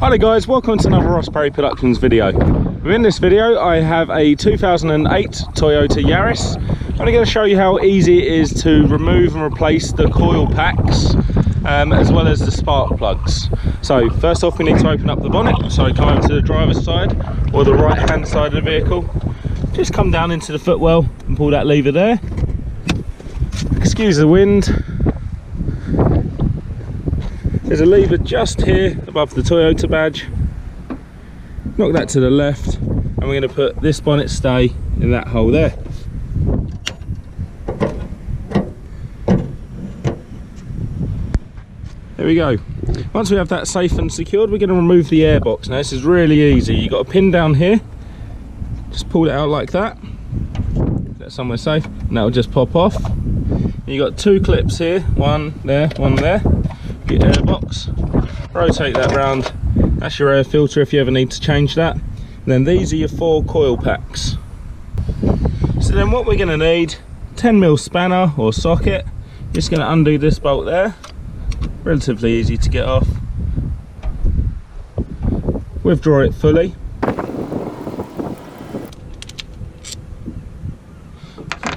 Hi there guys, welcome to another Ross Perry Productions video. Within this video I have a 2008 Toyota Yaris. I'm going to show you how easy it is to remove and replace the coil packs as well as the spark plugs. So first off we need to open up the bonnet, so come over to the driver's side or the right hand side of the vehicle. Just come down into the footwell and pull that lever there. Excuse the wind. There's a lever just here above the Toyota badge. Knock that to the left and we're going to put this bonnet stay in that hole there. There we go. Once we have that safe and secured, we're going to remove the airbox. Now this is really easy. You've got a pin down here, just pull it out like that, that's somewhere safe, and that will just pop off. You've got two clips here, one there, one there. Your airbox, rotate that round, that's your air filter if you ever need to change that. And then these are your 4 coil packs. So then what we're going to need, 10mm spanner or socket. Just going to undo this bolt there, relatively easy to get off. Withdraw it fully.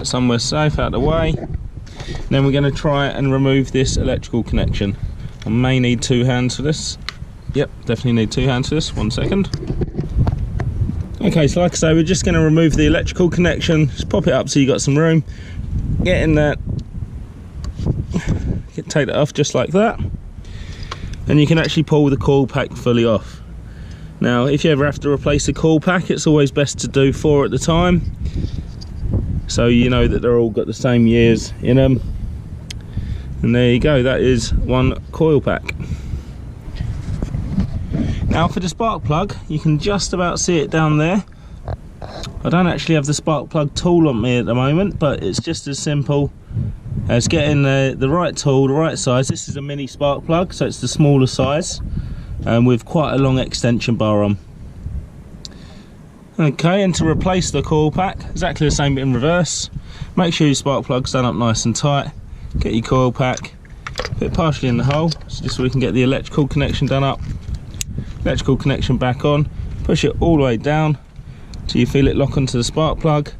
Somewhere safe out of the way. Then we're going to try and remove this electrical connection. I may need 2 hands for this. Yep, definitely need 2 hands for this. 1 second. Okay, so like I say, we're just going to remove the electrical connection. Just pop it up so you got some room. Get in there. Take that off just like that. And you can actually pull the coil pack fully off. Now, if you ever have to replace a coil pack, it's always best to do 4 at a time, so you know that they're all got the same years in them. And there you go, that is 1 coil pack. Now for the spark plug, you can just about see it down there. I don't actually have the spark plug tool on me at the moment, but it's just as simple as getting the right tool, the right size. This is a mini spark plug, so it's the smaller size, with quite a long extension bar on. Okay, and to replace the coil pack, exactly the same but in reverse. Make sure your spark plug's done up nice and tight. Get your coil pack, put it partially in the hole, so just so we can get the electrical connection done up. Electrical connection back on, push it all the way down till you feel it lock onto the spark plug,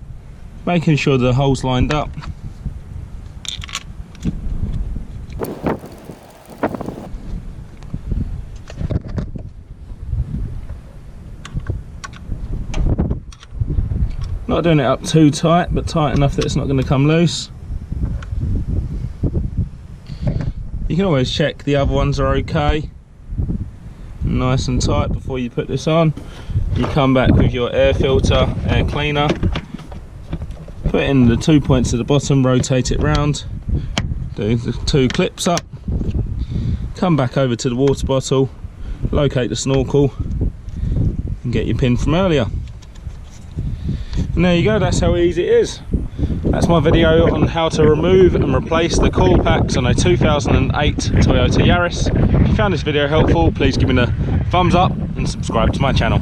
making sure the hole's lined up. Not doing it up too tight, but tight enough that it's not going to come loose. You can always check the other ones are okay, nice and tight before you put this on. You come back with your air filter, air cleaner, put in the 2 points at the bottom, rotate it round, do the 2 clips up, come back over to the water bottle, locate the snorkel and get your pin from earlier. And there you go, that's how easy it is. That's my video on how to remove and replace the coil packs on a 2008 Toyota Yaris. If you found this video helpful, please give me a thumbs up and subscribe to my channel.